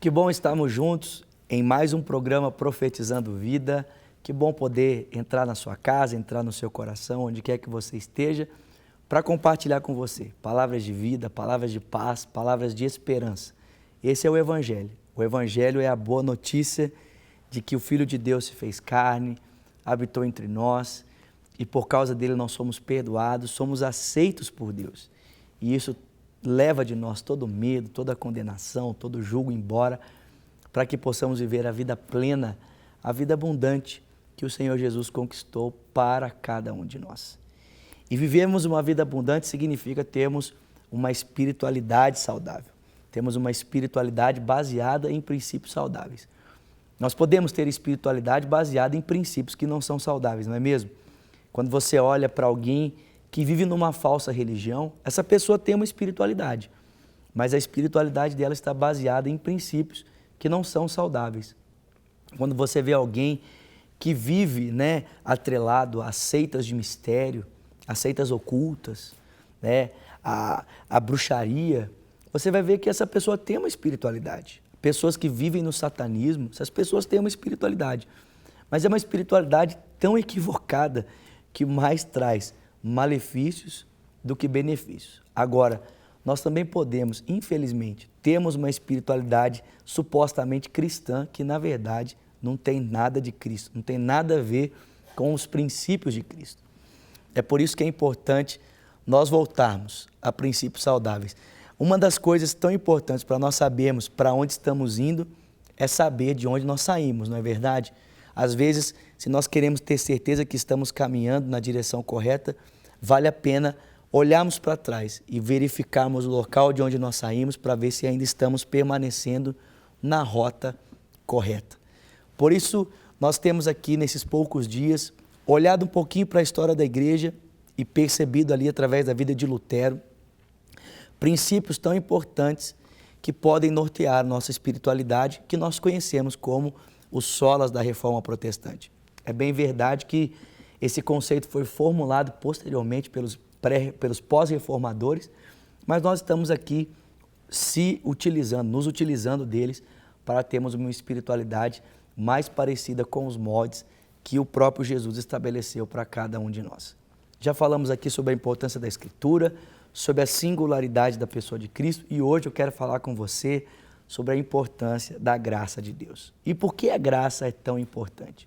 Que bom estarmos juntos em mais um programa Profetizando Vida. Que bom poder entrar na sua casa, entrar no seu coração, onde quer que você esteja, para compartilhar com você palavras de vida, palavras de paz, palavras de esperança. Esse é o Evangelho. O Evangelho é a boa notícia de que o Filho de Deus se fez carne, habitou entre nós e por causa dele nós somos perdoados, somos aceitos por Deus. E isso leva de nós todo medo, toda condenação, todo julgo embora, para que possamos viver a vida plena, a vida abundante que o Senhor Jesus conquistou para cada um de nós. E vivermos uma vida abundante significa termos uma espiritualidade saudável. Temos uma espiritualidade baseada em princípios saudáveis. Nós podemos ter espiritualidade baseada em princípios que não são saudáveis, não é mesmo? Quando você olha para alguém que vive numa falsa religião, essa pessoa tem uma espiritualidade, mas a espiritualidade dela está baseada em princípios que não são saudáveis. Quando você vê alguém que vive, atrelado a seitas de mistério, a seitas ocultas, a bruxaria, você vai ver que essa pessoa tem uma espiritualidade. Pessoas que vivem no satanismo, essas pessoas têm uma espiritualidade, mas é uma espiritualidade tão equivocada que mais traz malefícios do que benefícios. Agora, nós também podemos, infelizmente, termos uma espiritualidade supostamente cristã que, na verdade, não tem nada de Cristo, não tem nada a ver com os princípios de Cristo. É por isso que é importante nós voltarmos a princípios saudáveis. Uma das coisas tão importantes para nós sabermos para onde estamos indo é saber de onde nós saímos, não é verdade? Às vezes, se nós queremos ter certeza que estamos caminhando na direção correta, vale a pena olharmos para trás e verificarmos o local de onde nós saímos para ver se ainda estamos permanecendo na rota correta. Por isso, nós temos aqui nesses poucos dias olhado um pouquinho para a história da igreja e percebido ali através da vida de Lutero princípios tão importantes que podem nortear nossa espiritualidade, que nós conhecemos como os solas da Reforma Protestante. É bem verdade que esse conceito foi formulado posteriormente pelos pós-reformadores, mas nós estamos aqui nos utilizando deles para termos uma espiritualidade mais parecida com os moldes que o próprio Jesus estabeleceu para cada um de nós. Já falamos aqui sobre a importância da Escritura, sobre a singularidade da pessoa de Cristo e hoje eu quero falar com você sobre a importância da graça de Deus. E por que a graça é tão importante?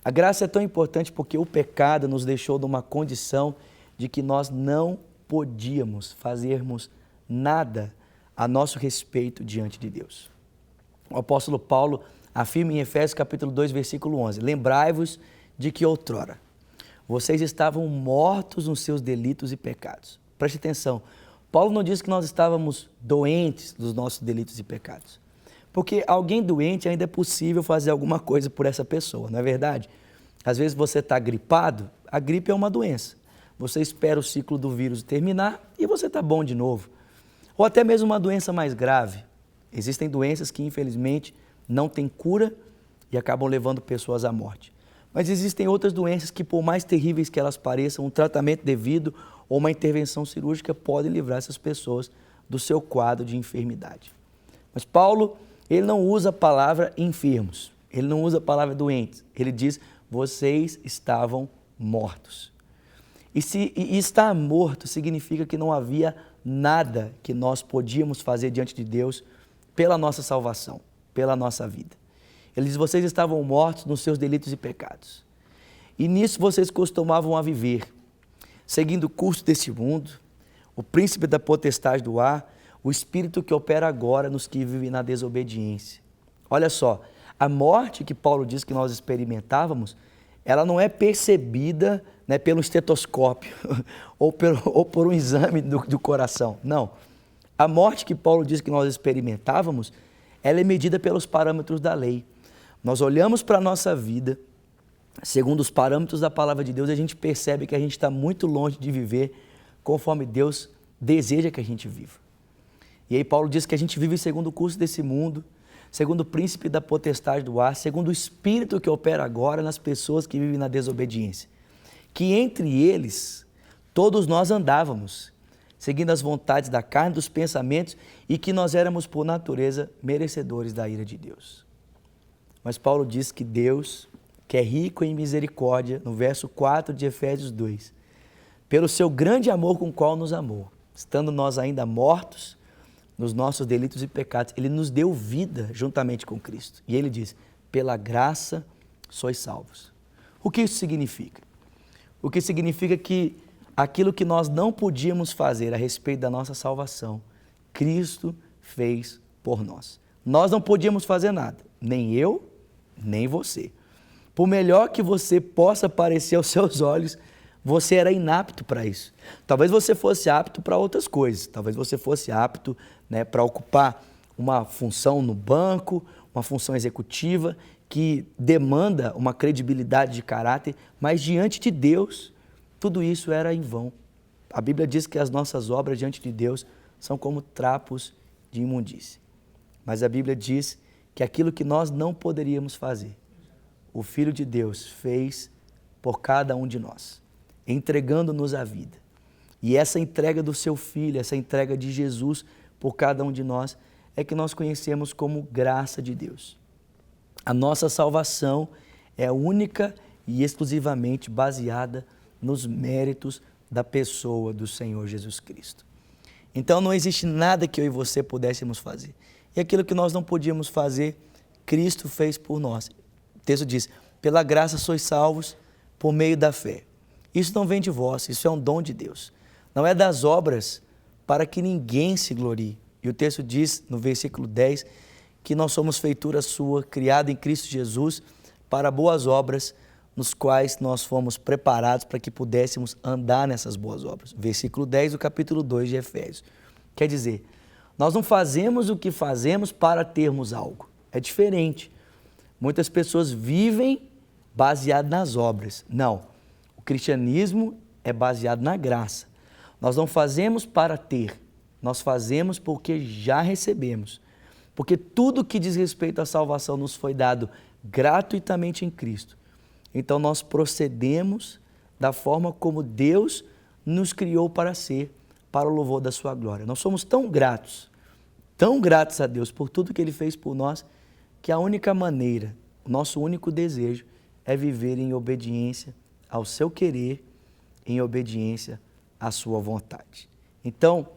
A graça é tão importante porque o pecado nos deixou numa condição de que nós não podíamos fazermos nada a nosso respeito diante de Deus. O apóstolo Paulo afirma em Efésios capítulo 2, versículo 11, lembrai-vos de que outrora vocês estavam mortos nos seus delitos e pecados. Preste atenção, Paulo não diz que nós estávamos doentes dos nossos delitos e pecados. Porque alguém doente ainda é possível fazer alguma coisa por essa pessoa, não é verdade? Às vezes você está gripado, a gripe é uma doença. Você espera o ciclo do vírus terminar e você está bom de novo. Ou até mesmo uma doença mais grave. Existem doenças que infelizmente não têm cura e acabam levando pessoas à morte. Mas existem outras doenças que, por mais terríveis que elas pareçam, um tratamento devido ou uma intervenção cirúrgica podem livrar essas pessoas do seu quadro de enfermidade. Mas Paulo, ele não usa a palavra enfermos, ele não usa a palavra doentes, ele diz, vocês estavam mortos. E estar morto significa que não havia nada que nós podíamos fazer diante de Deus pela nossa salvação, pela nossa vida. Ele diz, vocês estavam mortos nos seus delitos e pecados. E nisso vocês costumavam a viver, seguindo o curso desse mundo, o príncipe da potestade do ar, o espírito que opera agora nos que vivem na desobediência. Olha só, a morte que Paulo diz que nós experimentávamos, ela não é percebida pelo estetoscópio ou por um exame do coração. Não. A morte que Paulo diz que nós experimentávamos, ela é medida pelos parâmetros da lei. Nós olhamos para a nossa vida, segundo os parâmetros da palavra de Deus, e a gente percebe que a gente está muito longe de viver conforme Deus deseja que a gente viva. E aí Paulo diz que a gente vive segundo o curso desse mundo, segundo o príncipe da potestade do ar, segundo o espírito que opera agora nas pessoas que vivem na desobediência. Que entre eles, todos nós andávamos, seguindo as vontades da carne, dos pensamentos, e que nós éramos, por natureza, merecedores da ira de Deus. Mas Paulo diz que Deus, que é rico em misericórdia, no verso 4 de Efésios 2, pelo seu grande amor com o qual nos amou, estando nós ainda mortos nos nossos delitos e pecados, Ele nos deu vida juntamente com Cristo. E Ele diz, pela graça sois salvos. O que isso significa? O que significa que aquilo que nós não podíamos fazer a respeito da nossa salvação, Cristo fez por nós. Nós não podíamos fazer nada, nem eu, nem você. Por melhor que você possa parecer aos seus olhos, você era inapto para isso. Talvez você fosse apto para outras coisas. Talvez você fosse apto, para ocupar uma função no banco, uma função executiva que demanda uma credibilidade de caráter, mas diante de Deus, tudo isso era em vão. A Bíblia diz que as nossas obras diante de Deus são como trapos de imundície. Mas a Bíblia diz que aquilo que nós não poderíamos fazer, o Filho de Deus fez por cada um de nós, entregando-nos a vida. E essa entrega do seu Filho, essa entrega de Jesus por cada um de nós, é que nós conhecemos como graça de Deus. A nossa salvação é única e exclusivamente baseada nos méritos da pessoa do Senhor Jesus Cristo. Então não existe nada que eu e você pudéssemos fazer. E aquilo que nós não podíamos fazer, Cristo fez por nós. O texto diz, pela graça sois salvos por meio da fé. Isso não vem de vós, isso é um dom de Deus. Não é das obras para que ninguém se glorie. E o texto diz, no versículo 10, que nós somos feitura sua, criada em Cristo Jesus, para boas obras, nos quais nós fomos preparados para que pudéssemos andar nessas boas obras. Versículo 10 do capítulo 2 de Efésios. Quer dizer, nós não fazemos o que fazemos para termos algo. É diferente. Muitas pessoas vivem baseado nas obras. Não. O cristianismo é baseado na graça. Nós não fazemos para ter, nós fazemos porque já recebemos. Porque tudo que diz respeito à salvação nos foi dado gratuitamente em Cristo. Então nós procedemos da forma como Deus nos criou para ser, para o louvor da sua glória. Nós somos tão gratos a Deus por tudo que Ele fez por nós, que a única maneira, o nosso único desejo é viver em obediência ao seu querer, em obediência à sua vontade. Então,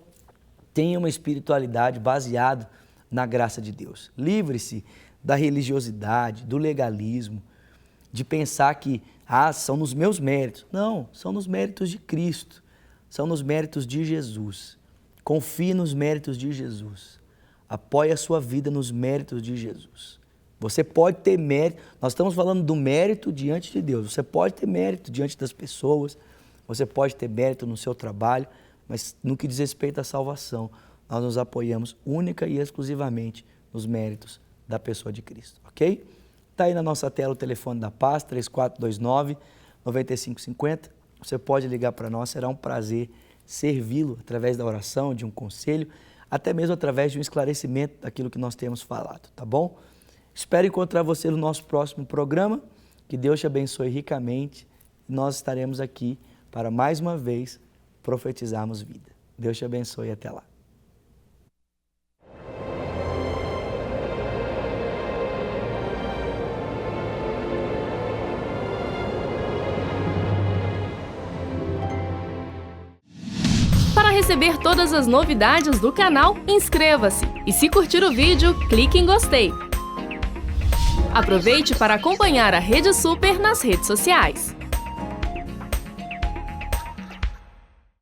tenha uma espiritualidade baseada na graça de Deus. Livre-se da religiosidade, do legalismo, de pensar que, são nos meus méritos. Não, são nos méritos de Cristo, são nos méritos de Jesus. Confie nos méritos de Jesus. Apoie a sua vida nos méritos de Jesus. Você pode ter mérito, nós estamos falando do mérito diante de Deus. Você pode ter mérito diante das pessoas, você pode ter mérito no seu trabalho, mas no que diz respeito à salvação, nós nos apoiamos única e exclusivamente nos méritos da pessoa de Cristo, ok? Está aí na nossa tela o telefone da paz, 3429-9550. Você pode ligar para nós, será um prazer servi-lo através da oração, de um conselho, até mesmo através de um esclarecimento daquilo que nós temos falado, tá bom? Espero encontrar você no nosso próximo programa. Que Deus te abençoe ricamente. Nós estaremos aqui para mais uma vez profetizarmos vida. Deus te abençoe e até lá. Para receber todas as novidades do canal, inscreva-se e, se curtir o vídeo, clique em gostei. Aproveite para acompanhar a Rede Super nas redes sociais.